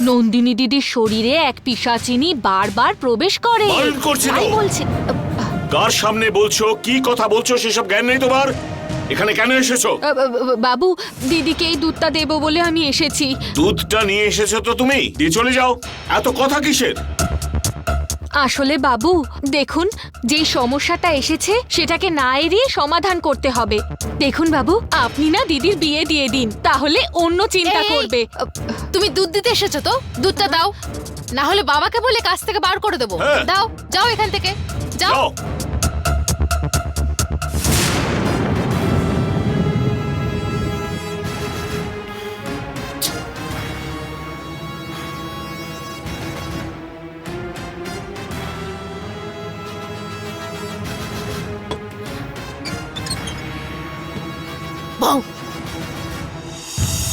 নন্দিনী দিদির শরীরে এক পিশাচিনী বারবার প্রবেশ করে। বারণ করছি তো। তাই বলছি। কার সামনে বলছো, কি কথা বলছো সেসব জ্ঞান নেই তোমার? এখানে কেন এসেছো? বাবু, দিদিকে এই দুধটা দেবো বলে আমি এসেছি। দুধটা নিয়ে এসেছো তো তুমি, দিয়ে চলে যাও। এত কথা কিসের? আসলে বাবু দেখুন, যেই সমস্যাটা এসেছে সেটাকে না এড়িয়ে সমাধান করতে হবে। দেখুন বাবু, আপনি না দিদির বিয়ে দিয়ে দিন, তাহলে অন্য চিন্তা এই, করবে। তুমি দুধ দিতে এসেছো তো দুধটা দাও, না হলে বাবাকে বলে কাজ থেকে বার করে দেবো। হ্যাঁ। দাও, যাও এখান থেকে, যাও। যাও। বউ,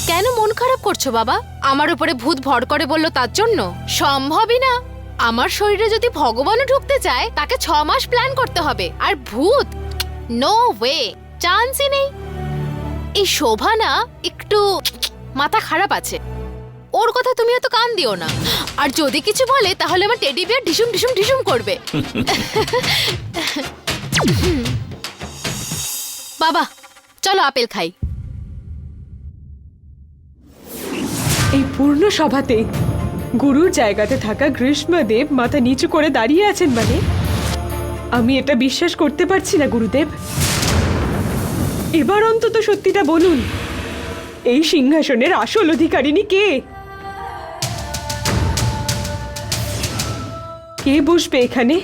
কেন মন খারাপ করছো বাবা? আমার উপরে ভূত ভর করে বললো তার জন্য? সম্ভবই না। আমার শরীরে যদি ভগবানও ঢুকতে চায় তাকে 6 মাস প্ল্যান করতে হবে, আর ভূত নো ওয়ে, চান্সই নেই। এই শোভা না একটু মাথা খারাপ আছে, ওর কথা তুমি এত কান দিও না। আর যদি কিছু বলে তাহলে আমার টেডি বিয়ার ঢিসুম ঢিসুম ঢিসুম করবে। বাবা চলো আপেল খাই। এই পূর্ণ সভাতে গুরুর জায়গাতে থাকা গ্রীষ্মদেব মাথা নিচু করে দাঁড়িয়ে আছেন মানে? আমি এটা বিশ্বাস করতে পারছি না গুরুদেব। এবার অন্তত সত্যিটা বলুন, এই সিংহাসনের আসল অধিকারিণী কে? কে বসবে এখানে?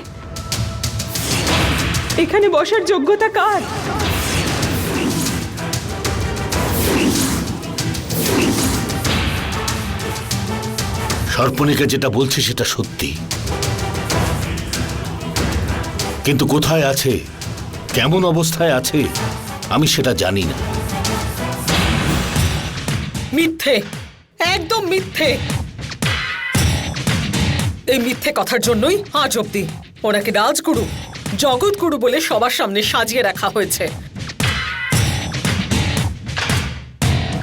এখানে বসার যোগ্যতা কার? সর্পণিকা যেটা বলছে সেটা সত্যি, কিন্তু কোথায় আছে, কেমন অবস্থায় আছে আমি সেটা জানি না। মিথ্যে, একদম মিথ্যে। এই মিথ্যে কথার জন্যই আজ অব্দি ওনাকে রাজগুরু, জগৎগুরু বলে সবার সামনে সাজিয়ে রাখা হয়েছে।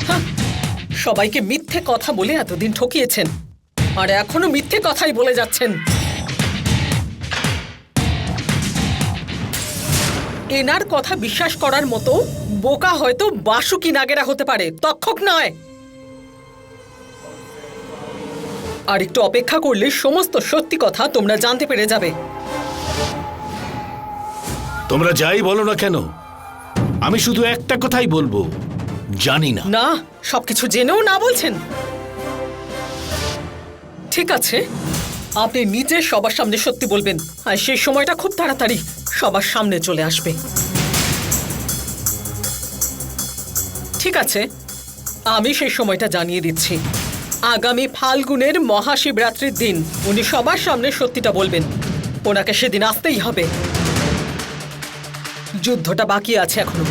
হাহ, সবাইকে মিথ্যে কথা বলে এতদিন ঠকিয়েছেন, আর এখনো মিথ্যে কথাই বলে যাচ্ছেন। এনার কথা বিশ্বাস করার মতো বোকা হয়তো বাসুকি নাগেরা হতে পারে, তক্ষক নয়। আর একটু অপেক্ষা করলে সমস্ত সত্যি কথা তোমরা জানতে পেরে যাবে। তোমরা যাই বলো না কেন, আমি শুধু একটা কথাই বলবো, জানি না। না, সবকিছু জেনেও না বলছেন? ঠিক আছে, আপনি নিজে সবার সামনে সত্যি বলবেন, আর সেই সময়টা খুব তাড়াতাড়ি সবার সামনে চলে আসবে। ঠিক আছে, আমি সেই সময়টা জানিয়ে দিচ্ছি। আগামী ফাল্গুনের মহাশিবরাত্রির দিন উনি সবার সামনে সত্যিটা বলবেন। ওনাকে সেদিন আসতেই হবে। যুদ্ধটা বাকি আছে এখনো,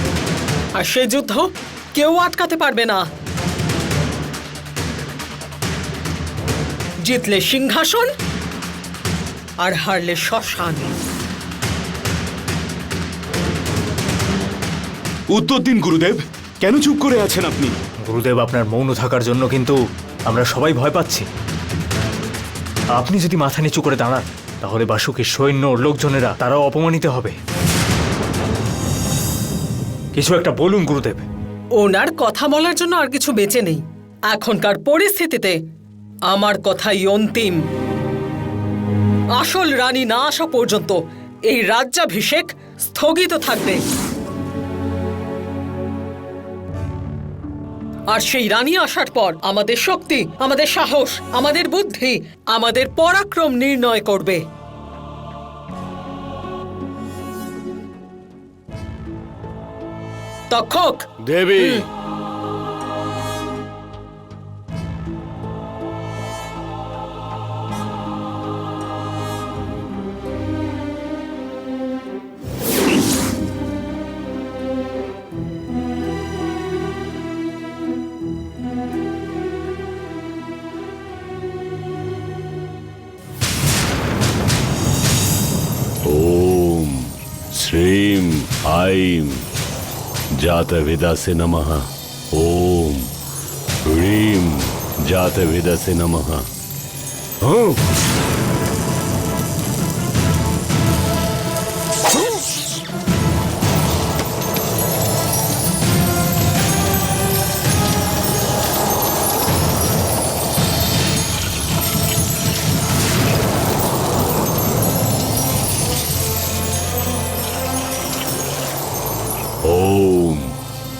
আর সেই যুদ্ধ কেউ আটকাতে পারবে না। জিতলে সিংহাসন, আর হারলে শ্মশান। উত্তর দিন গুরুদেব, কেন চুপ করে আছেন আপনি? গুরুদেব, আপনার মৌন থাকার জন্য কিন্তু আমরা সবাই ভয় পাচ্ছি। আপনি যদি মাথা নিচু করে দাঁড়ান তাহলে বাসুকের সৈন্য লোকজনেরা তারাও অপমানিত হবে। কিছু একটা বলুন গুরুদেব। ওনার কথা বলার জন্য আর কিছু বেঁচে নেই। এখনকার পরিস্থিতিতে আমার কথাই অন্তিম। আসল রানী না আসা পর্যন্ত এই রাজ্যাভিষেক স্থগিত থাকবে। আর সেই রানী আসার পর আমাদের শক্তি, আমাদের সাহস, আমাদের বুদ্ধি, আমাদের পরাক্রম নির্ণয় করবে। তক্ষক দেবী, ओम श्रीम आईम जातवेदसे नमः। ओम ह्रीम जातवेदसे नमः। হ্যাঁ ओम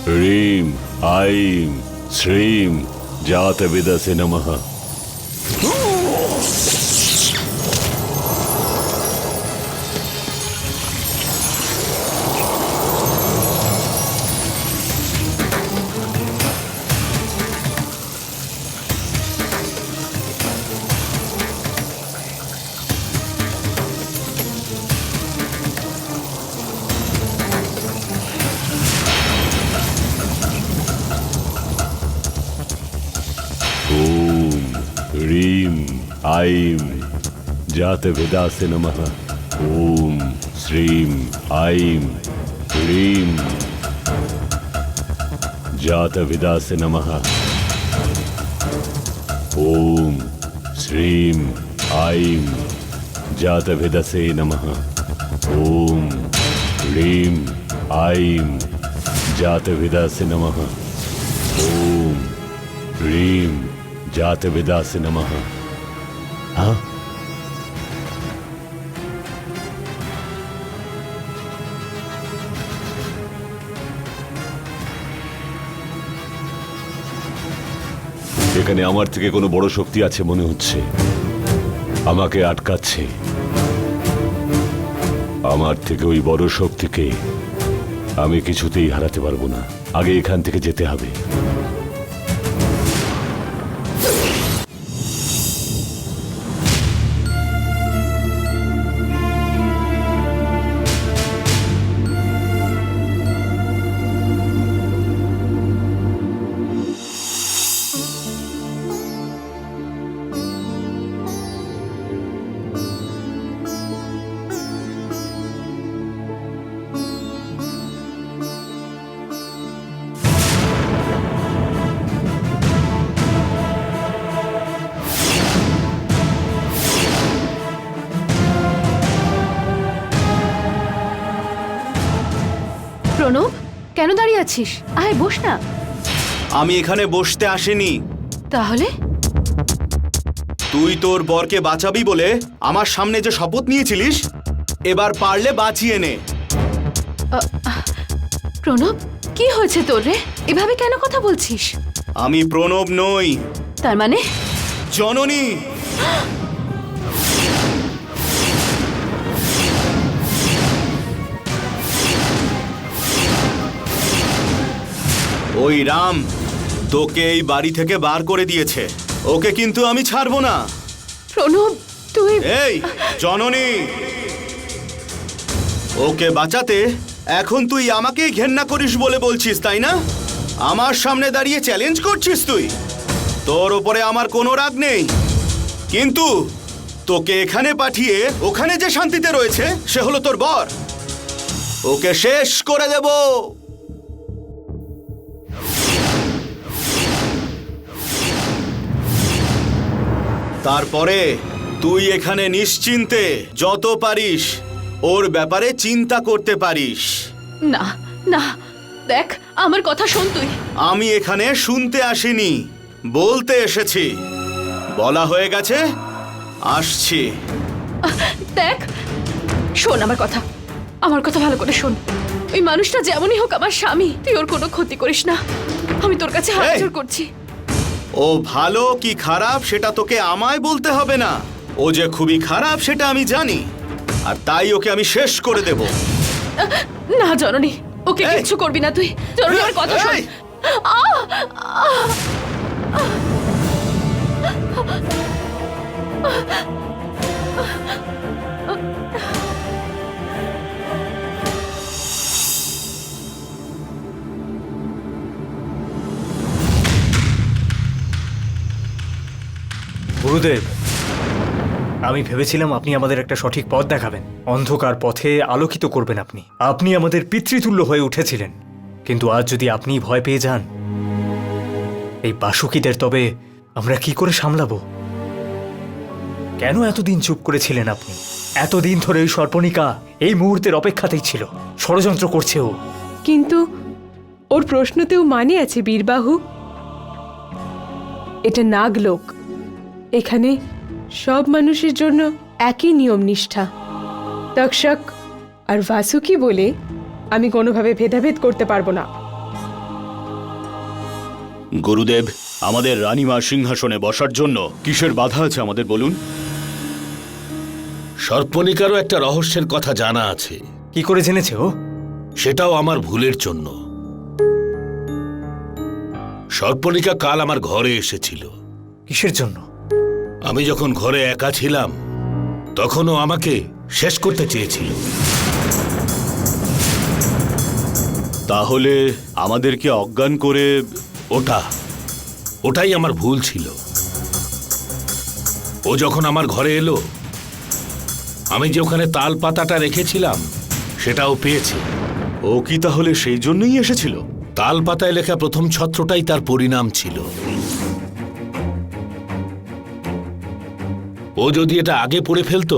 ह्रीं ऐं श्रीं जातवेदसे नमः। ओम ह्रीं ऐं जातवेदासे नमः। ओम श्रीं ऐं ह्रीं जातवेदासे नमः। ओम श्रीं ऐं जातवेदसे नमः। ओम ह्रीं ऐं जातवेदसे नमः। ओम ह्रीं जातवेदासे नमः। हाँ এখানে আমার থেকে কোনো বড় শক্তি আছে মনে হচ্ছে, আমাকে আটকাচ্ছে। আমার থেকে ওই বড় শক্তিকে আমি কিছুতেই হারাতে পারবো না। আগে এখান থেকে যেতে হবে। প্রণব, কেন দাঁড়িয়ে আছিস? আয় বস না। আমি এখানে বসতে আসিনি। তাহলে তুই তোর বরকে বাঁচাবি বলে আমার সামনে যে শপথ নিয়েছিলিস, এবার পারলে বাঁচিয়ে নে। প্রণব, কি হয়েছে তোর রে? এভাবে কেন কথা বলছিস? আমি প্রণব নই, তার মানে জননী। ওই রাম তোকে এই বাড়ি থেকে বার করে দিয়েছে, ওকে কিন্তু আমি ছাড়বো না। প্রণব, তুই এই জননী, ওকে বাঁচাতে এখন তুই আমাকেই ঘেন্না করিস বলে বলছিস, তাই না? আমার সামনে দাঁড়িয়ে চ্যালেঞ্জ করছিস তুই? তোর ওপরে আমার কোনো রাগ নেই, কিন্তু তোকে এখানে পাঠিয়ে ওখানে যে শান্তিতে রয়েছে সে হলো তোর বর। ওকে শেষ করে দেব। তারপরে তুই এখানে নিশ্চিন্তে যত পারিস ওর ব্যাপারে চিন্তা করতে পারিস। না না, দেখ আমার কথা শোন তুই। আমি এখানে শুনতে আসিনি, বলতে এসেছি। বলা হয়ে গেছে, আসছি। দেখ, শোন আমার কথা, আমার কথা ভালো করে শোন। ওই মানুষটা যেমনই হোক আমার স্বামী, তুই ওর কোনো ক্ষতি করিস না। আমি তোর কাছে হাত এই! জোড় করছি। ও ভালো কি খারাপ সেটা তোকে আমায় বলতে হবে না। ও যে খুবই খারাপ সেটা আমি জানি, আর তাই ওকে আমি শেষ করে দেব। না জননী, ওকে এই! কিচ্ছু করবি না তুই। জননী আমার কথা শোন। এই! গুরুদেব, আমি ভেবেছিলাম আপনি আমাদের একটা সঠিক পথ দেখাবেন, অন্ধকার পথে আলোকিত করবেন। আপনি আমাদের পিতৃতুল্য হয়ে উঠেছিলেন, কিন্তু আজ যদি আপনি ভয় পেয়ে যান এই বাসুকিদের, তবে আমরা কি করে সামলাবো? কেন এতদিন চুপ করেছিলেন আপনি? এতদিন ধরে ওই সর্পণিকা এই মুহূর্তের অপেক্ষাতেই ছিল, ষড়যন্ত্র করছে ও। কিন্তু ওর প্রশ্নতেও মানে আছে বীরবাহু। এটা নাগলোক, এখানে সব মানুষের জন্য একই নিয়ম নিষ্ঠা। তক্ষক আর ভাসুকি বলে আমি কোনোভাবে ভেদাভেদ করতে পারবো না। গুরুদেব, আমাদের রানীমা সিংহাসনে বসার জন্য কিসের বাধা আছে আমাদের বলুন? সর্পণিকারও একটা রহস্যের কথা জানা আছে, কি করে জেনেছে ও? সেটাও আমার ভুলের জন্য। সর্পণিকা কাল আমার ঘরে এসেছিল। কিসের জন্য? আমি যখন ঘরে একা ছিলাম তখনও আমাকে শেষ করতে চেয়েছিল। তাহলে আমাদেরকে অজ্ঞান করে ওটাই আমার ভুল ছিল। ও যখন আমার ঘরে এলো, আমি যে ওখানে তাল পাতাটা রেখেছিলাম সেটাও পেয়েছে। ও কি তাহলে সেই জন্যই এসেছিল? তাল পাতায় লেখা প্রথম ছত্রটাই তার পরিণাম ছিল। ও যদি এটা আগে পড়ে ফেলতো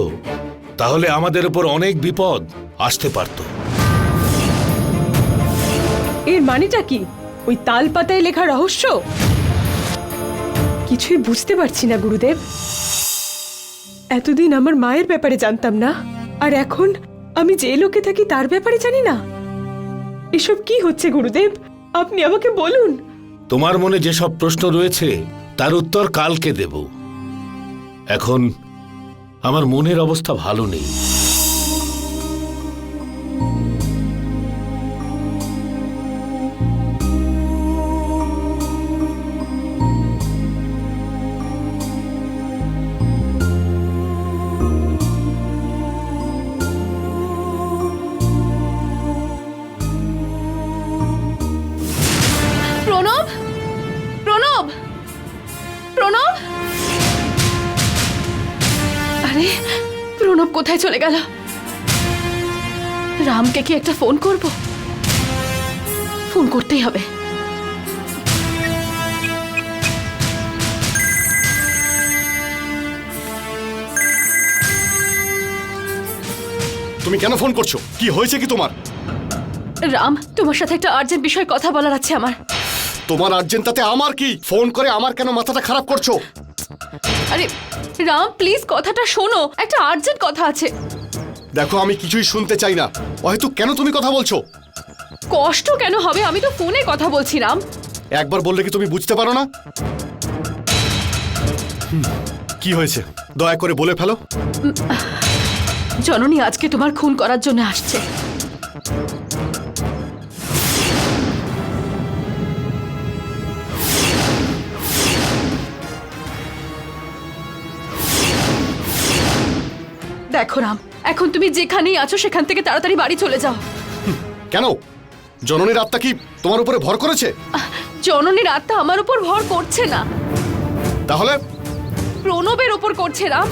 তাহলে আমাদের উপর অনেক বিপদ আসতে পারত। এর মানেটা কি? ওই তাল পাতায় লেখা রহস্য? কিছুই বুঝতে পারছি না গুরুদেব। এতদিন আমার মায়ের ব্যাপারে জানতাম না, আর এখন আমি যে লোকে থাকি তার ব্যাপারে জানি না। এসব কি হচ্ছে গুরুদেব? আপনি আমাকে বলুন। তোমার মনে যেসব প্রশ্ন রয়েছে তার উত্তর কালকে দেব। এখন আমার মনের অবস্থা ভালো নেই। প্রণব, প্রণব, প্রণব! আরে প্রণব কোথায় চলে গেল? রামকে কি একটা ফোন করব? ফোন করতেই হবে। তুমি কেন ফোন করছো? কি হয়েছে কি তোমার? রাম, তোমার সাথে একটা আর্জেন্ট বিষয় কথা বলার আছে আমার। তোমার আর্জেন্টাতে আমার কি? ফোন করে আমার কেন মাথাটা খারাপ করছো? আরে রাম, প্লিজ কথাটা শোনো, একটা আর্জেন্ট কথা আছে। দেখো, আমি কিছুই শুনতে চাই না। হয়তো কেন তুমি কথা বলছো? কষ্ট কেন হবে? আমি তো ফোনে কথা বলছি রাম। একবার বললে কি তুমি বুঝতে পারো না? কি হয়েছে দয়া করে বলে ফেলো। জননী আজকে তোমার খুন করার জন্য আসছে। দেখো রাম, এখন তুমি যেখানেই আছো সেখান থেকে তাড়াতাড়ি বাড়ি চলে যাও। কেন? জননীর আত্মা কি তোমার উপরে ভর করেছে? জননীর আত্মা আমার উপর ভর করছে না, তাহলে? প্রণবের উপর করছে রাম।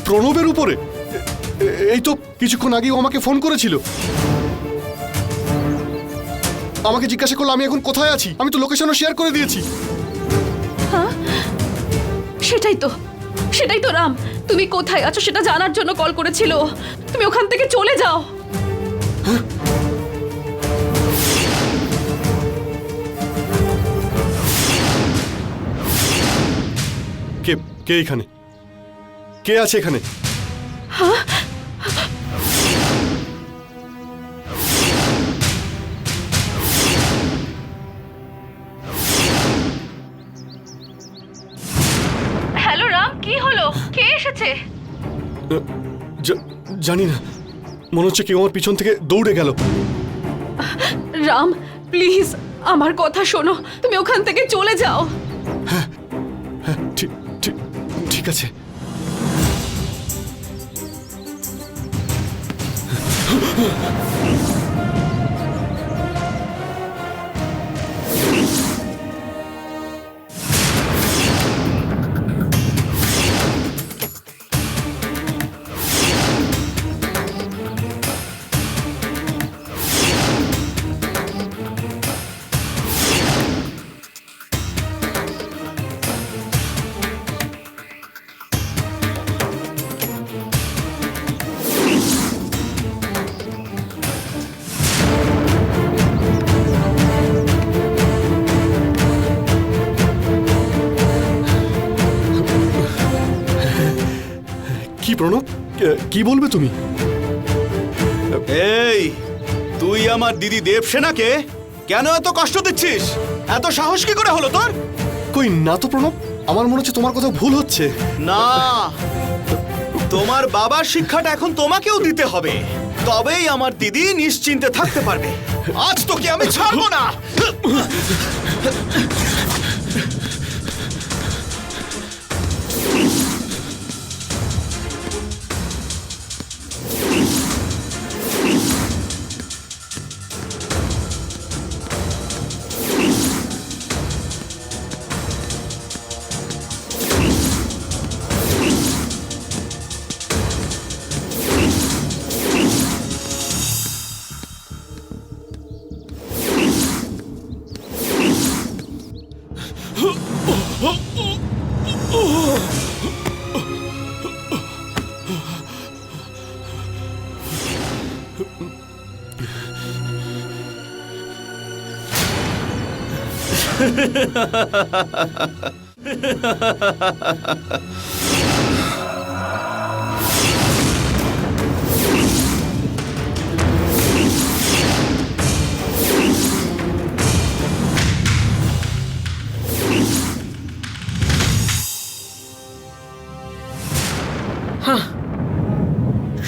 প্রণবের উপরে? এই তো কিছুক্ষণ আগেও আমাকে ফোন করেছিল। আমাকে জিজ্ঞাসা করলো আমি এখন কোথায় আছি। আমি তো লোকেশনও শেয়ার করে দিয়েছি। সেটাই তো রাম, তুমি কোথায় আছো সেটা জানার জন্য কল করেছিল। তুমি ওখান থেকে চলে যাও। কে কে এখানে? কে আছে এখানে? হ্যালো রাম, কি হলো? কে এসেছে? জানি না, মনে হচ্ছে কেউ আমার পিছন থেকে দৌড়ে গেল। রাম প্লিজ আমার কথা শোনো, তুমি ওখান থেকে চলে যাও। হ্যাঁ, ঠিক আছে। প্রণব কি বলবে তুমি? এই তুই আমার দিদি দেবসেনাকে কেন এত কষ্ট দিচ্ছিস? এত সাহস কি করে হলো তোর? কই না তো প্রণব, আমার মনে হচ্ছে তোমার কথা ভুল হচ্ছে। না, তোমার বাবার শিক্ষাটা এখন তোমাকেও দিতে হবে, তবেই আমার দিদি নিশ্চিন্তে থাকতে পারবে। আজ তোকে আমি ছাড়বো না।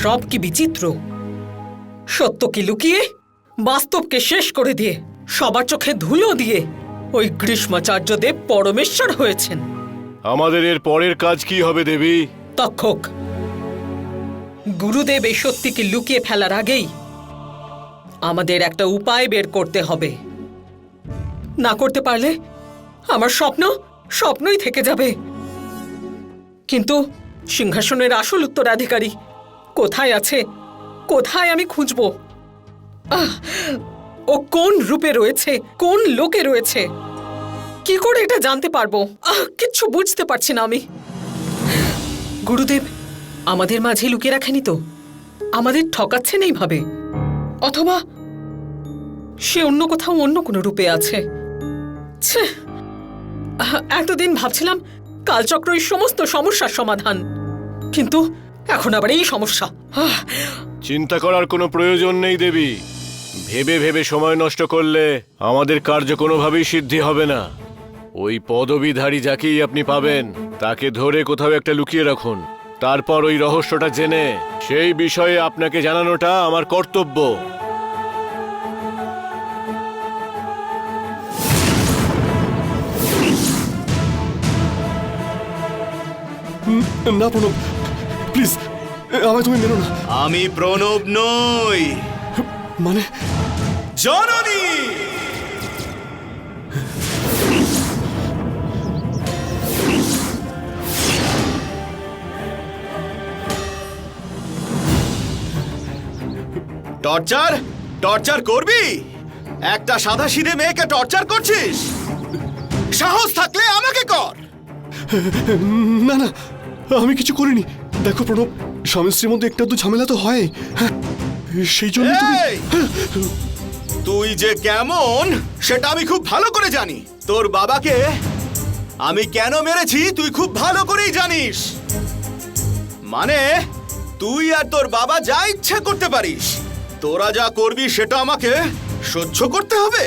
সব কি বিচিত্র! সত্যকে লুকিয়ে বাস্তবকে শেষ করে দিয়ে সবার চোখে ধুলো দিয়ে ওই গ্রীষ্মাচার্য দেব পরমেশ্বর হয়েছেন। আমাদের এর পরের কাজ কি হবে দেবী? তক্ষক, গুরুদেব এই সত্যিকে লুকিয়ে ফেলার আগেই আমাদের একটা উপায় বের করতে হবে। না করতে পারলে আমার স্বপ্নই থেকে যাবে। কিন্তু সিংহাসনের আসল উত্তরাধিকারী কোথায় আছে? কোথায় আমি খুঁজব? ও কোন রূপে রয়েছে, কোন লোকে রয়েছে? কি করে এটা জানতে পারবো? কিচ্ছু বুঝতে পারছি না আমি। গুরুদেব আমাদের মাঝে লুকিয়ে রাখেনি তো? আমাদের ঠকাচ্ছেন এইভাবে? অথবা সে অন্য কোথাও অন্য কোনো রূপে আছে? ছে, এতদিন ভাবছিলাম কালচক্র এই সমস্ত সমস্যার সমাধান, কিন্তু এখন আবার এই সমস্যা। চিন্তা করার কোনো প্রয়োজন নেই দেবী। ভেবে ভেবে সময় নষ্ট করলে আমাদের কার্য কোনোভাবেই সিদ্ধি হবে না। ওই পদবীধারী যাকেই আপনি পাবেন তাকে ধরে কোথাও একটা লুকিয়ে রাখুন। তারপর ওই রহস্যটা জেনে সেই বিষয়ে আপনাকে জানানোটা আমার কর্তব্য। না প্রণব, প্লিজ আমায় তুমি মেনো না। আমি প্রণব নই, মানে জননী। টর্চার করবি? একটা সাদাসিধে মেয়েকে টর্চার করছিস? সাহস থাকলে আমাকে কর। না না, আমি কিছু করিনি। দেখো প্রণব, স্বামী স্ত্রীর মধ্যে একটা তো ঝামেলা তো হয়, সেই জন্য এই, তুই যে কেমন সেটা আমি খুব ভালো করে জানি। তোর বাবাকে আমি কেন মেরেছি তুই খুব ভালো করেই জানিস। মানে তুই আর তোর বাবা যা ইচ্ছা করতে পারিস, তোরা যা করবি সেটা আমাকে সহ্য করতে হবে।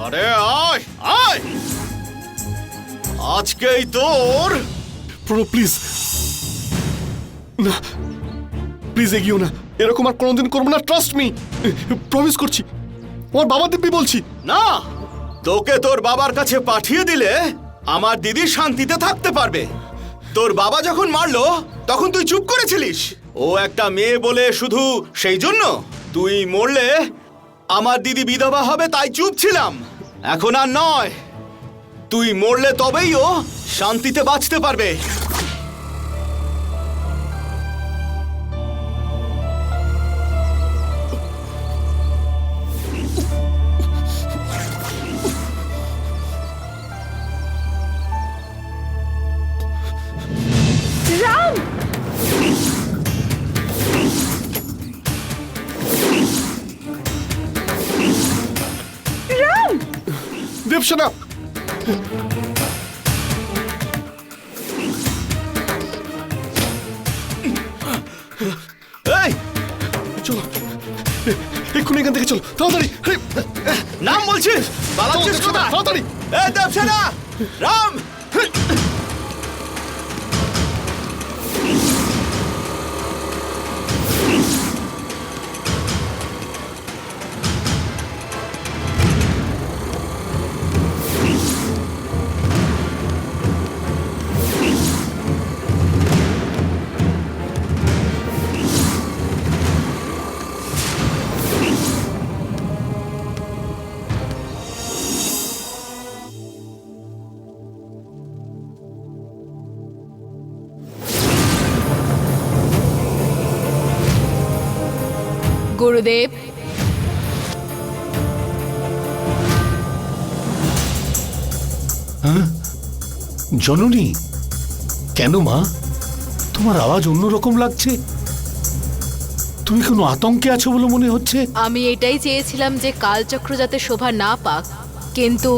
আরে আয় আয়, আজকেই তোর। প্রণব প্লিজ, না প্লিজ এগিয়েও না, এরকম আর কোনোদিন করবো না, ট্রাস্ট মি, প্রমিস করছি। আমার বাবা দিব্যি বলছি। না, তোকে তোর বাবার কাছে পাঠিয়ে দিলে আমার দিদি শান্তিতে থাকতে পারবে। তোর বাবা যখন মারলো তখন তুই চুপ করেছিলিস। ও একটা মেয়ে বলে শুধু সেই জন্য তুই মরলে আমার দিদি বিধবা হবে তাই চুপ ছিলাম। এখন আর নয়, তুই মরলে তবেই ও শান্তিতে বাঁচতে পারবে। দেবসেনা, তাড়াতাড়ি নাম বলছিস পালাচ্ছিস কোথায়? তাড়াতাড়ি এ দেবসেনা, রাম! গুরুদেব, জননী, কেন মা? তোমার আওয়াজ অন্যরকম লাগছে। তুমি কোনো আতঙ্কে আছো বলে মনে হচ্ছে। আমি এটাই চেয়েছিলাম যে কালচক্র যাতে শোভা না পাক, কিন্তু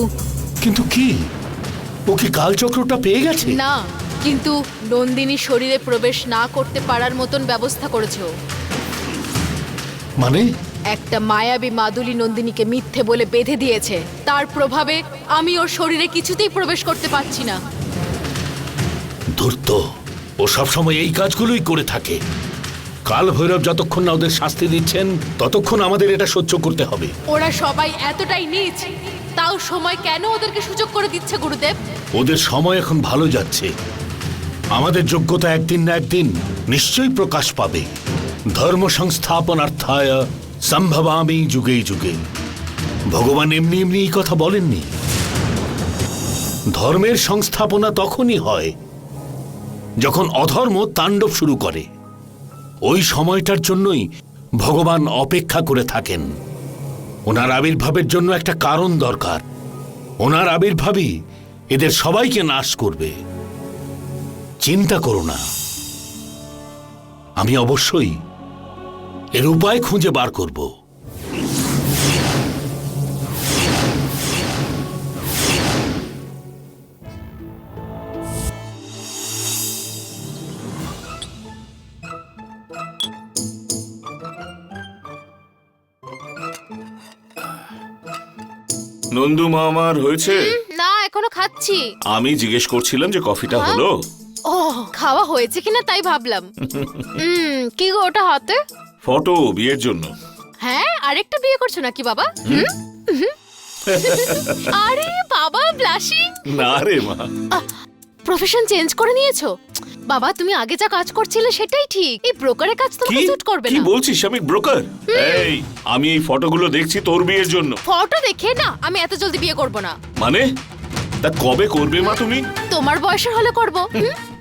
কিন্তু কি? ও কি কালচক্রটা পেয়ে গেছে? না, কিন্তু নন্দিনী শরীরে প্রবেশ না করতে পারার মতন ব্যবস্থা করেছে ও। মানে? একটা মায়াবী মাদুলি নন্দিনীকে মিথ্যে বলে বেঁধে দিয়েছে। তার প্রভাবে আমি ওর শরীরে কিছুতেই প্রবেশ করতে পারছি না। ধূর্ত, ও সবসময় এই কাজগুলোই করে থাকে। কাল ভৈরব যতক্ষণ না ওদের শাস্তি দিচ্ছেন ততক্ষণ আমাদের এটা সহ্য করতে হবে। ওরা সবাই এতটাই নীচ, তাও সময় কেন ওদেরকে সুযোগ করে দিচ্ছে গুরুদেব? ওদের সময় এখন ভালো যাচ্ছে। আমাদের যোগ্যতা একদিন না একদিন নিশ্চয়ই প্রকাশ পাবে। ধর্ম সংস্থাপনার্থায় সম্ভবামি যুগে যুগে। ভগবান এমনি এমনি এই কথা বলেননি। ধর্মের সংস্থাপনা তখনই হয় যখন অধর্ম তাণ্ডব শুরু করে। ওই সময়টার জন্যই ভগবান অপেক্ষা করে থাকেন। ওনার আবির্ভাবের জন্য একটা কারণ দরকার। ওনার আবির্ভাবই এদের সবাইকে নাশ করবে। চিন্তা করো না, আমি অবশ্যই এর উপায় খুঁজে বার করব। নন্দু মা আমার হয়েছে? না, এখনো খাচ্ছি। আমি জিজ্ঞেস করছিলাম যে কফিটা হলো। ও, খাওয়া হয়েছে কিনা তাই ভাবলাম। কি গো ওটা হাতে? ফটো বিয়ের জন্য। হ্যাঁ, আরেকটা বিয়ে করছো নাকি বাবা? আরে বাবা, ব্লাশিং? না রে মা, প্রফেশন চেঞ্জ করে নিয়েছো? বাবা, তুমি আগে যা কাজ করছিলে সেটাই ঠিক। এই ব্রোকারের কাজ তোমাকে কি স্যুট করবে কি না। বলছিস? আমি ব্রোকার? এই, আমি এই ফটোগুলো দেখছি তোর বিয়ের জন্য। ফটো দেখে না, আমি এত জলদি বিয়ে করব না। মানে তা কবে করবে মা তুমি? তোমার বয়সের হলে করব।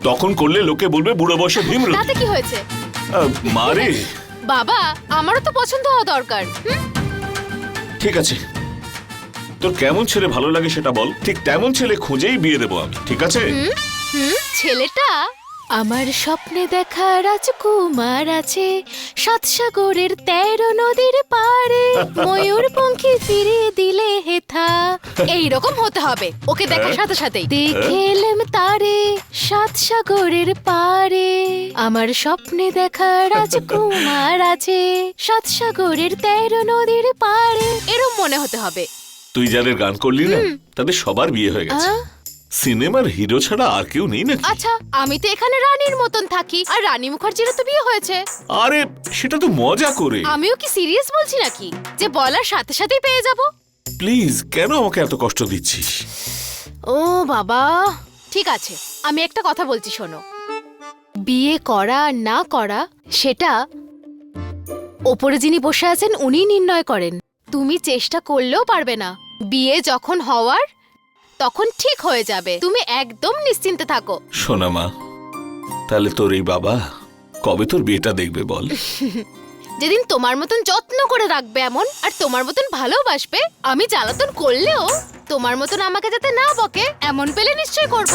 তখন করলে লোকে বলবে বুড়ো বয়সে ভীমরতি। তাতে কি হয়েছে? মা রে, বাবা, আমারও তো পছন্দ হওয়া দরকার। ঠিক আছে, তোর কেমন ছেলে ভালো লাগে সেটা বল। ঠিক তেমন ছেলে খুঁজেই বিয়ে দেবো আমি, ঠিক আছে? ছেলেটা আমার স্বপ্নে দেখা রাজকুমার আছে, সাত সাগরের 13 নদীর পারে, ময়ূর পঙ্খী ফিরিয়ে দিলে হেথা। এইরকম হতে হবে ওকে দেখার সাথে সাথেই। দেখেলাম তারে সাত সাগরের পারে, আমার স্বপ্নে দেখা রাজকুমার আছে, সাত সাগরের 13 নদীর পারে। এরকম মনে হতে হবে। তুই যাদের গান করলি না তাদের সবার বিয়ে হয়ে গেছে। সিনেমার হিরো ছাড়া আর কেউ নেই নাকি? আচ্ছা, আমি তো এখানে রানীর মতন থাকি, আর রানী মুখার্জির তো বিয়ে হয়েছে। আরে সেটা তো মজা করে। আমিও কি সিরিয়াস বলছি নাকি যে বলার সাথে সাথেই পেয়ে যাব? প্লিজ, কেন আমাকে এত কষ্ট দিচ্ছিস? ও বাবা, ঠিক আছে, আমি একটা কথা বলছি শোনো। বিয়ে করা না করা সেটা ওপরে যিনি বসে আছেন উনিই নির্ণয় করেন। তুমি চেষ্টা করলেও পারবে না। বিয়ে যখন হওয়ার তখন ঠিক হয়ে যাবে। তুমি একদম নিশ্চিন্তে থাকো। শোনা মা, তাহলে তোর এই বাবা কবে তোর বিয়েটা দেখবে বল? যেদিন তোমার মতন যত্ন করে রাখবে এমন, আর তোমার মতন ভালোবাসবে, আমি জ্বালাতন করলেও তোমার মতন আমাকে যাতে না বকে এমন পেলে নিশ্চয় করব।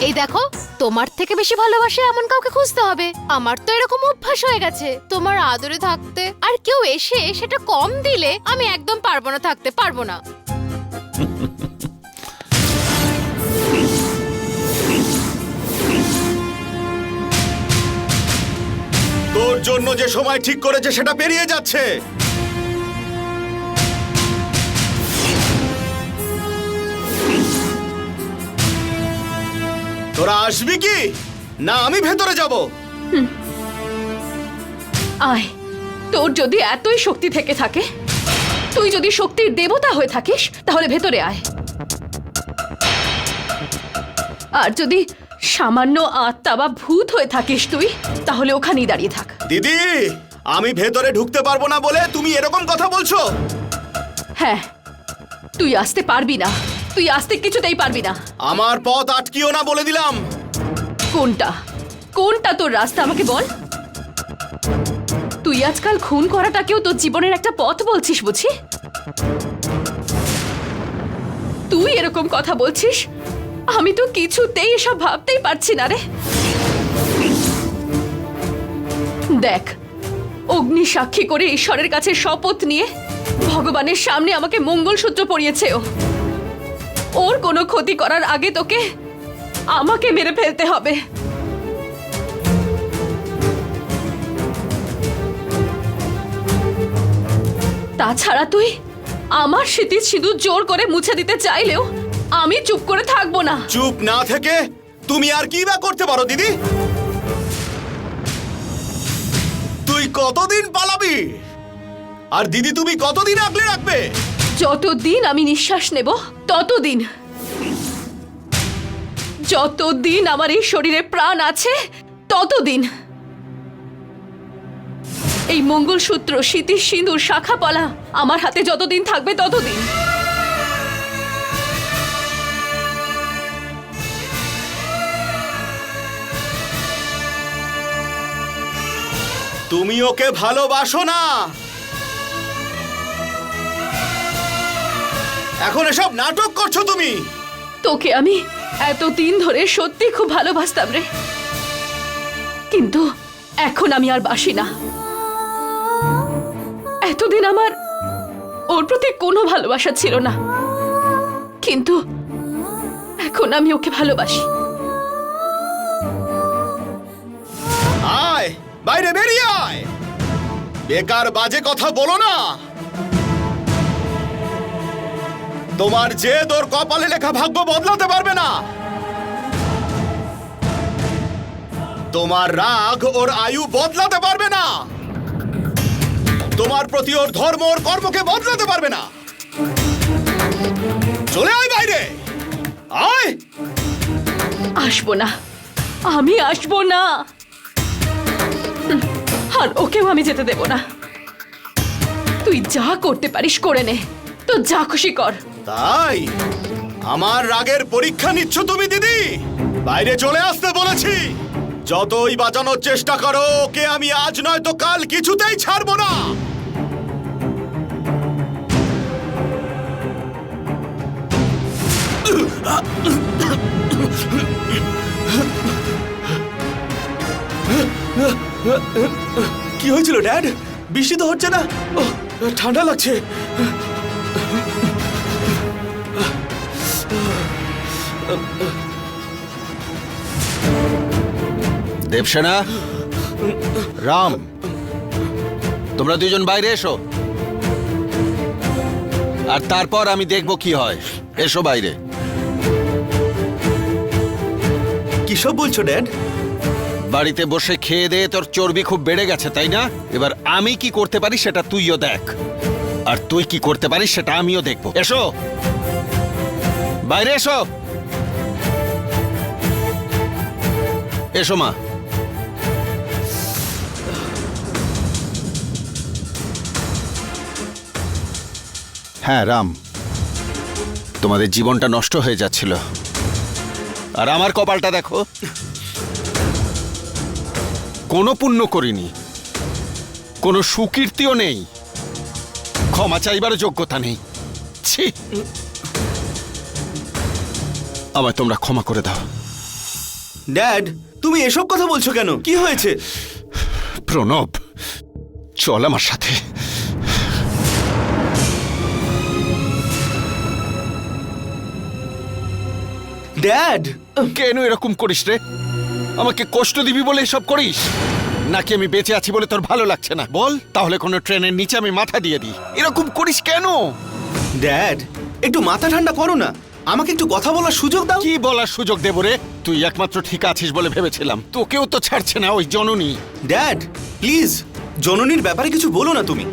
এই দেখো, তোমার থেকে বেশি ভালোবাসে এমন কাউকে খুঁজতে হবে। আমার তো এরকম অভ্যাস হয়ে গেছে তোমার আদরে থাকতে, আর কেউ এসে সেটা কম দিলে আমি একদম পারবো না, থাকতে পারবো না। তোর জন্য যে সময় ঠিক করেছে সেটা পেরিয়ে যাচ্ছে। তোরা আসবি কি না আমি ভেতরে যাব? আয়, তোর যদি এতই শক্তি থেকে থাকে, তুই যদি শক্তির দেবতা হয়ে থাকিস, তাহলে ভেতরে আয়। আর যদি সামান্য আত্মা বা ভূত হয়ে থাকিস তুই, তাহলে ওখানেই দাঁড়িয়ে থাক। দিদি, আমি ভেতরে ঢুকতে পারবো না বলে তুমি এরকম কথা বলছো? হ্যাঁ, তুই আসতে পারবি না, তুই আসতে কিছুতেই পারবি না। আমার পথ আটকিও না বলে দিলাম। কোনটা কোনটা তোর রাস্তা আমাকে বল। তুই আজকাল খুন করাটাকেও তোর জীবনের একটা পথ বলছিস বুঝি? তুই এরকম কথা বলছিস, আমি তো কিছুতেই এসব ভাবতেই পারছি না রে। দেখ, অগ্নি সাক্ষী করে ঈশ্বরের কাছে শপথ নিয়ে ভগবানের সামনে আমাকে মঙ্গলসূত্র পরিয়েছে ও। ওর কোনো ক্ষতি করার আগে তোকে আমাকে মেরে ফেলতে হবে। তাছাড়া তুই আমার স্মৃতির সিঁদুর জোর করে মুছে দিতে চাইলেও আমি চুপ করে থাকবো না। চুপ না থেকে তুমি আর কি বা করতে পারো দিদি? তুই কতদিন পালাবি? আর দিদি তুমি কতদিন আগলে রাখবে? যতদিন আমি নিঃশ্বাস নেব ততদিন, যতদিন আমার এই শরীরে প্রাণ আছে ততদিন। এই মঙ্গলসূত্র, স্মৃতির সিঁদুর, শাখাপলা আমার হাতে যতদিন থাকবে ততদিন। তুমি ওকে ভালোবাসো না, এখন এসব নাটক করছো তুমি। তোকে আমি এতদিন ধরে সত্যি খুব ভালোবাসতাম রে, কিন্তু এখন আমি আর বাসি না। এতদিন আমার ওর প্রতি কোনো ভালোবাসা ছিল না, কিন্তু এখন আমি ওকে ভালোবাসি। আয়, বাইরে বেরিয়ে আয়। বেকার বাজে কথা বলো না। তোমার জেদ ওর কপালে লেখা ভাগ্য বদলাতে পারবে না। তোমার রাগ ওর আয়ু বদলাতে পারবে না। তোমার প্রতি ওর ধর্ম ওর কর্মকে বদলাতে পারবে না। চলে আয় বাইরে, আয়। আসবো না, আমি আসবো না, আর ওকেও আমি যেতে দেব না। তুই যা করতে পারিস করে নে, তো যা খুশি কর। তাই আমার রাগের পরীক্ষা নিচ্ছ তুমি দিদি? বাইরে চলে আসতে বলেছি। যতই বাঁচানোর চেষ্টা করো, ওকে আমি আজ নয় তো কাল কিছুতেই ছাড়বো না। কি হয়েছিল ড্যাড? বৃষ্টি তো হচ্ছে না, ঠান্ডা লাগছে। দেবসেনা, রাম, তোমরা দুজন বাইরে এসো, আর তারপর আমি দেখব কি হয়। এসো বাইরে। কি সব বলছো ড্যাড? বাড়িতে বসে খেয়ে দিয়ে তোর চর্বি খুব বেড়ে গেছে, তাই না? এবার আমি কি করতে পারি সেটা তুইও দেখ, আর তুই কি করতে পারিস সেটা আমিও দেখব। এসো বাইরে, এসো। এসো মা। হ্যাঁ রাম, তোমাদের জীবনটা নষ্ট হয়ে যাচ্ছিল, আর আমার কপালটা দেখো, কোনো পুণ্য করিনি, কোনো সুকীর্তিও নেই, ক্ষমা চাইবার যোগ্যতা নেই। ছি, আমায় তোমরা ক্ষমা করে দাও। ড্যাড, তুমি এসব কথা বলছো কেন? কি হয়েছে? প্রণব, চল আমার সাথে। ড্যাড, কেন এরকম করিস রে? আমাকে কষ্ট দিবি বলে এসব করিস, নাকি আমি বেঁচে আছি বলে তোর ভালো লাগছে না? বল, তাহলে কোনো ট্রেনের নিচে আমি মাথা দিয়ে দিই। এরকম করিস কেন? ড্যাড, একটু মাথা ঠান্ডা করো না। আমাকে একটু কথা বলার সুযোগ দাও। কি বলার সুযোগ দেব রে? তুই একমাত্র ঠিক আছিস বলে ভেবেছিলাম, তোকেও তো ছাড়ছে না ওই জননী। ড্যাড প্লিজ, জননীর ব্যাপারে কিছু বলো না তুমি।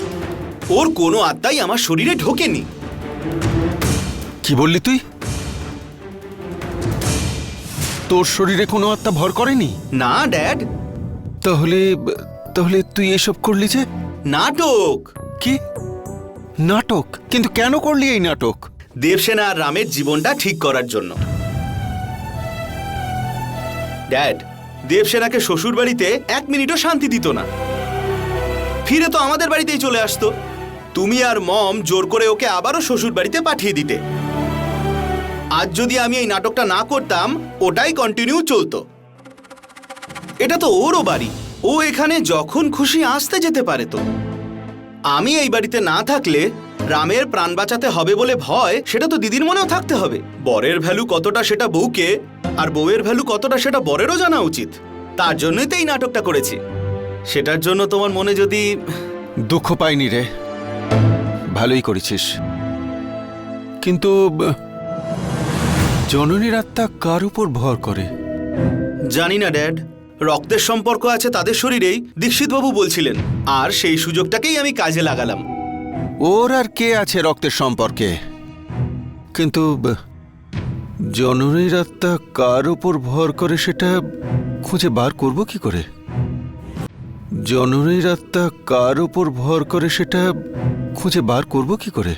ওর কোনো আত্মাই আমার শরীরে ঢোকেনি। কি বললি তুই? তোর শরীরে কোনো আত্মা ভর করেনি? না ড্যাড। তাহলে তাহলে তুই এসব করলি যে? নাটক। কি নাটক? কিন্তু কেন করলি এই নাটক? দেবসেনা আর রামের জীবনটা ঠিক করার জন্য। ড্যাড, দেবসেনাকে শ্বশুর বাড়িতে 1 মিনিটও শান্তি দিত না, ফিরে তো আমাদের বাড়িতেই চলে আসতো। তুমি আর মম জোর করে ওকে আবারও শ্বশুর বাড়িতে পাঠিয়ে দিতে। আজ যদি আমি এই নাটকটা না করতাম, ওটাই কন্টিনিউ চলতো। এটা তো ওরও বাড়ি, ও এখানে যখন খুশি আসতে যেতে পারে। তো আমি এই বাড়িতে না থাকলে রামের প্রাণ বাঁচাতে হবে বলে ভয়, সেটা তো দিদির মনেও থাকতে হবে। বরের ভ্যালু কতটা সেটা বউকে, আর বউয়ের ভ্যালু কতটা সেটা বরেরও জানা উচিত। তার জন্যই তো এই নাটকটা করেছি। সেটার জন্য তোমার মনে যদি দুঃখ পাইনি রে, ভালোই করেছিস। কিন্তু জননীর আত্মা কার উপর ভর করে? জানি না ড্যাড, রক্তের সম্পর্ক আছে তাদের শরীরেই, দীক্ষিতবাবু বলছিলেন। আর সেই সুযোগটাকেই আমি কাজে লাগালাম। ওর আর কে আছে রক্তের সম্পর্কে? কিন্তু জননীর আত্মা কার উপর ভর করে সেটা খুঁজে বার করব কি করে? জননীর আত্মা কার উপর ভর করে সেটা খুঁজে বার করব কি করে?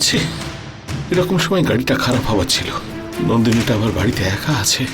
ছি, এরকম সময় গাড়িটা খারাপ হওয়ার ছিল। নন্দিনীটা আবার বাড়িতে একা আছে।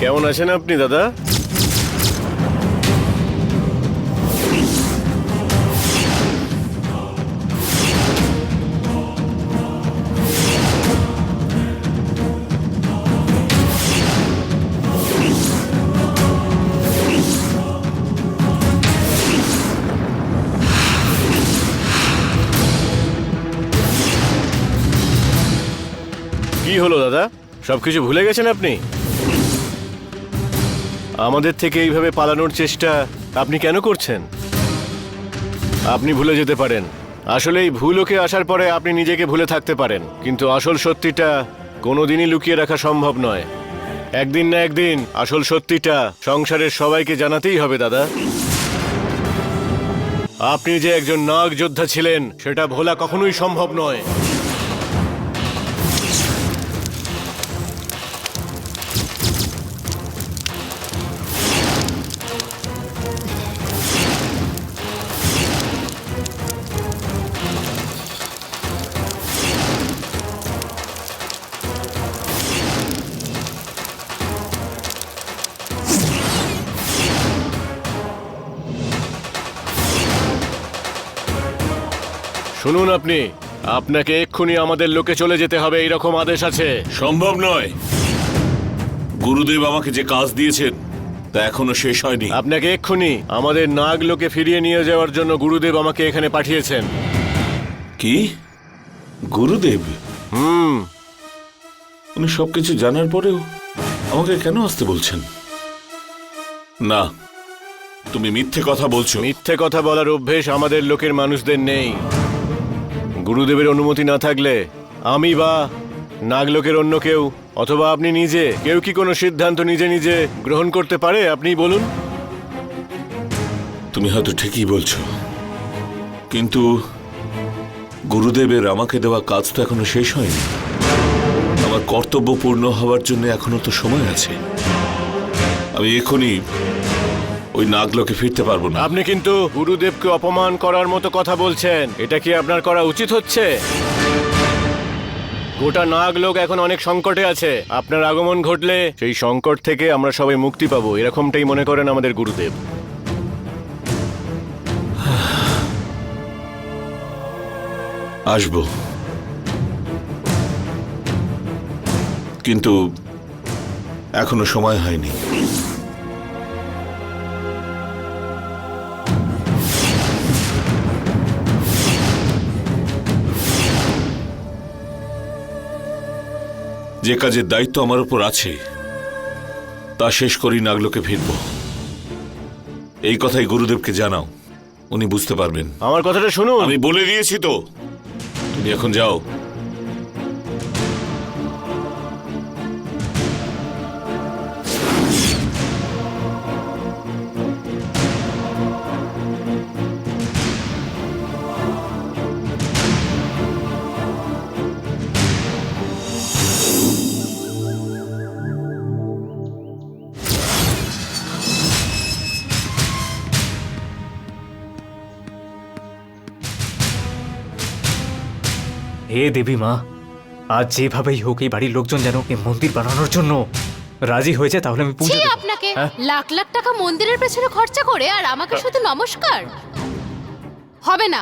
কেমন আছেন আপনি দাদা? কি হলো দাদা, সবকিছু ভুলে গেছেন আপনি? আমাদের থেকে এইভাবে পালানোর চেষ্টা আপনি কেন করছেন? আপনি ভুলে যেতে পারেন। আসলে এই ভুলোকে আসার পরে আপনি নিজেকে ভুলে থাকতে পারেন, কিন্তু আসল সত্যিটা কোনোদিনই লুকিয়ে রাখা সম্ভব নয়। একদিন না একদিন আসল সত্যিটা সংসারের সবাইকে জানাতেই হবে দাদা। আপনি যে একজন নাগ যোদ্ধা ছিলেন সেটা ভোলা কখনোই সম্ভব নয়। শুনুন, আপনি আপনাকে এক্ষুনি আমাদের লোকে চলে যেতে হবে, এইরকম আদেশ আছে। সম্ভব নয়। গুরুদেব আমাকে যে কাজ দিয়েছেন তা এখনো শেষ হয়নি। আপনাকে এক্ষুনি আমাদের নাগ লোকে ফিরিয়ে নিয়ে যাওয়ার জন্য গুরুদেব আমাকে এখানে পাঠিয়েছেন। কি? গুরুদেব? হুম। উনি সবকিছু জানার পরেও আমাকে কেন আসতে বলছেন? না, তুমি মিথ্যে কথা বলছো। মিথ্যে কথা বলার অভ্যেস আমাদের লোকের মানুষদের নেই। গুরুদেবের অনুমতি না থাকলে আমি বা নাগলোকের অন্য কেউ অথবা আপনি নিজে কেউ কি কোনো সিদ্ধান্ত নিজে নিজে গ্রহণ করতে পারে? আপনি বলুন। তুমি হয়তো ঠিকই বলছো, কিন্তু গুরুদেবের আমাকে দেওয়া কাজ তো এখনো শেষ হয়নি। আমার কর্তব্য পূর্ণ হওয়ার জন্য এখনো তো সময় আছে। আমি এখনই ওই নাগলোকে ফিরতে পারবো না। আপনি কিন্তু গুরুদেবকে অপমান করার মতো কথা বলছেন। এটা কি আপনার করা উচিত হচ্ছে? গোটা নাগলোক এখন অনেক সংকটে আছে। আপনার আগমন ঘটলে সেই সংকট থেকে আমরা সবাই মুক্তি পাবো, এরকমটাই মনে করেন আমাদের গুরুদেব। আসবো, কিন্তু এখনো সময় হয়নি। যে কাজের দায়িত্ব আমার উপর আছে তা শেষ করেই নাগলোকে ফিরব। এই কথাই গুরুদেবকে জানাও, উনি বুঝতে পারবেন। আমার কথাটা শুনুন। আমি বলে দিয়েছি তো, তুমি এখন যাও। হে দেবী মা, আজ যেভাবেই হোক এই বাড়ির লোকজন যেন এই মন্দির বানানোর জন্য রাজি হয়েছে, তাহলে আমি পুজো ছি দেব। আপনাকে! হ্যাঁ? লাখ লাখ টাকা মন্দিরের পেছনে খরচা করে আর আমাকে শুধু নমস্কার হবে না।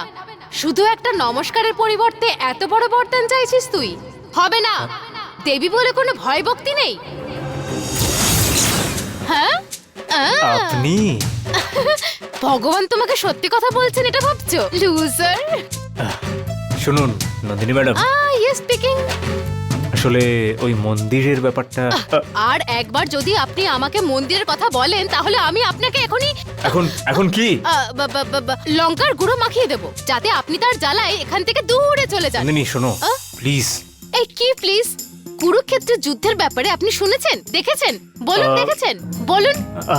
শুধু একটা নমস্কারের পরিবর্তে এত বড় বরদান চাইছিস তুই? হবে না। দেবী বলে কোনো ভয় ভক্তি নেই। হ্যাঁ? আপনি ভগবান তোমাকে সত্যি কথা বলছেন এটা ভাবছো? লুজার। শুনুন নন্দিনী ম্যাডাম, ইয়েস স্পিকিং। আসলে ওই মন্দিরের ব্যাপারটা আর একবার যদি আপনি আমাকে মন্দিরের কথা বলেন তাহলে আমি আপনাকে এখনই এখন কি? লঙ্কার গুঁড়ো মাখিয়ে দেব, যাতে আপনি তার জ্বালায় এখান থেকে দূরে চলে যান। নন্দিনী শোনো প্লিজ। এই কি প্লিজ? কুরুক্ষেত্রের যুদ্ধের ব্যাপারে আপনি শুনেছেন, দেখেছেন? বলুন দেখেছেন, বলুন।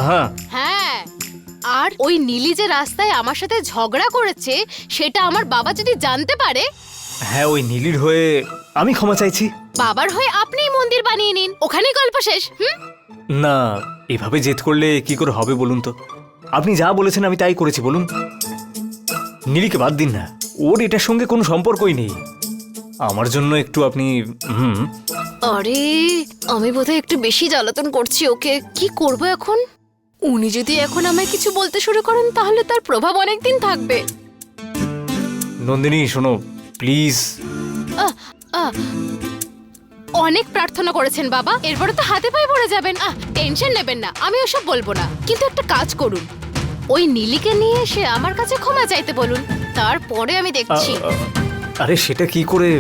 হ্যাঁ হ্যাঁ, আর ওই নীলি যে রাস্তায় আমার সাথে ঝগড়া করেছে সেটা আমার বাবা যদি জানতে পারে। হ্যাঁ, ওই নীলির হয়ে আমি ক্ষমা চাইছি। বাবার হয়ে আপনিই মন্দির বানিয়ে নিন, ওখানেই গল্প শেষ। না, এভাবে জেদ করলে কি করে হবে বলুন তো? আপনি যা বলেছেন আমি তাই করেছি। বলুন, নীলিকে বাদ দিন না, ওর এটার সঙ্গে কোনো সম্পর্কই নেই। আমার জন্য একটু আপনি আরে আমি বোধহয় একটু বেশি জ্বালাতন করছি ওকে। কি করব এখন? উনি যদি এখন আমায় কিছু বলতে শুরু করেন তাহলে তার প্রভাব অনেকদিন থাকবে। নন্দিনী শোনো প্লিজ। অনেক প্রার্থনা করেছেন বাবা, এরপরে তো হাতে পায়ে পড়ে যাবেন। টেনশন নেবেন না, আমি ওসব বলবো না। কিন্তু একটা কাজ করুন, ওই নীলিকে নিয়ে এসে আমার কাছে ক্ষমা চাইতে বলুন, তারপরে আমি দেখছি। আরে সেটা কি করে?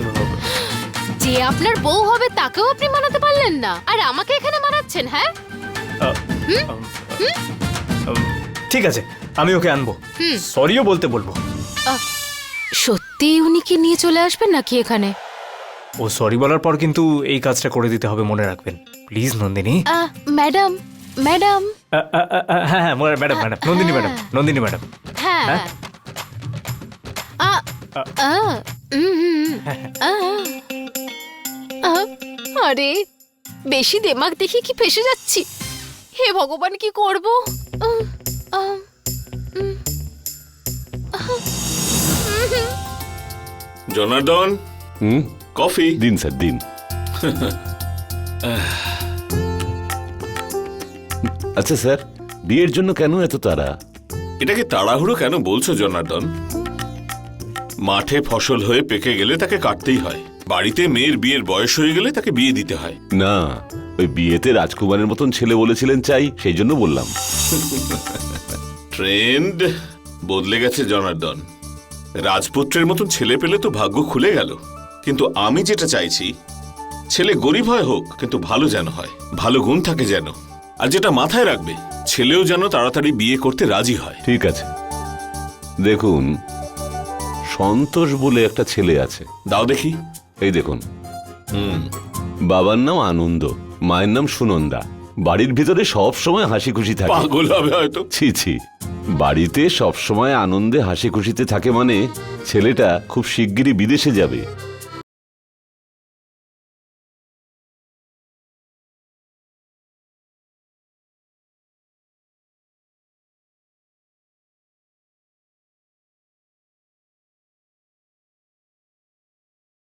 যে আপনার বউ হবে তাকেও আপনি মানাতে পারলেন না, আর আমাকে এখানে মানাচ্ছেন? হ্যাঁ ঠিক আছে, আমি ওকে আনবো, সরিও বলতে বলবো। সত্যি উনি কি নিয়ে চলে আসবেন নাকি এখানে? ও সরি বলার পর কিন্তু এই কাজটা করে দিতে হবে, মনে রাখবেন প্লিজ নন্দিনী। ম্যাডাম ম্যাডাম হ্যাঁ হ্যাঁ madam madam Nandini madam, Nandini madam. হ্যাঁ আরে বেশি দেমাগ দেখি কি ফেসে যাচ্ছি। হে ভগবান, কি করব? জনার্দন, কফি দিন স্যার দিন। আচ্ছা স্যার, বিয়ের জন্য কেন এত তাড়া? এটাকে তাড়াহুড়ো কেন বলছো জনার্দন? মাঠে ফসল হয়ে পেকে গেলে তাকে কাটতেই হয়, বাড়িতে মেয়ের বিয়ের বয়স হয়ে গেলে তাকে বিয়ে দিতে হয়। না, ওই বিয়েতে রাজকুমারের মতন ছেলে বলেছিলেন চাই, সেই জন্য বললাম। ট্রেন্ড বদলে গেছে জনার্দন। রাজপুত্রের মতন ছেলে পেলে তো ভাগ্য খুলে গেল, কিন্তু আমি যেটা চাইছি ছেলে গরিব হয় হোক, কিন্তু ভালো যেন হয়, ভালো গুণ থাকে যেন, আর যেটা মাথায় রাখবে ছেলেও যেন তাড়াতাড়ি বিয়ে করতে রাজি হয়। ঠিক আছে, দেখুন সন্তোষ বলে একটা ছেলে আছে। দাও দেখি। এই দেখুন, বাবার নাম আনন্দ, মায়ের নাম সুনন্দা। বাড়ির ভিতরে সব সময় হাসি খুশি থাকে। পাগল হবে হয়তো। ছি ছি, বাড়িতে সব সময় আনন্দে হাসি খুশিতে থাকে মানে ছেলেটা খুব শিগগিরই বিদেশে যাবে।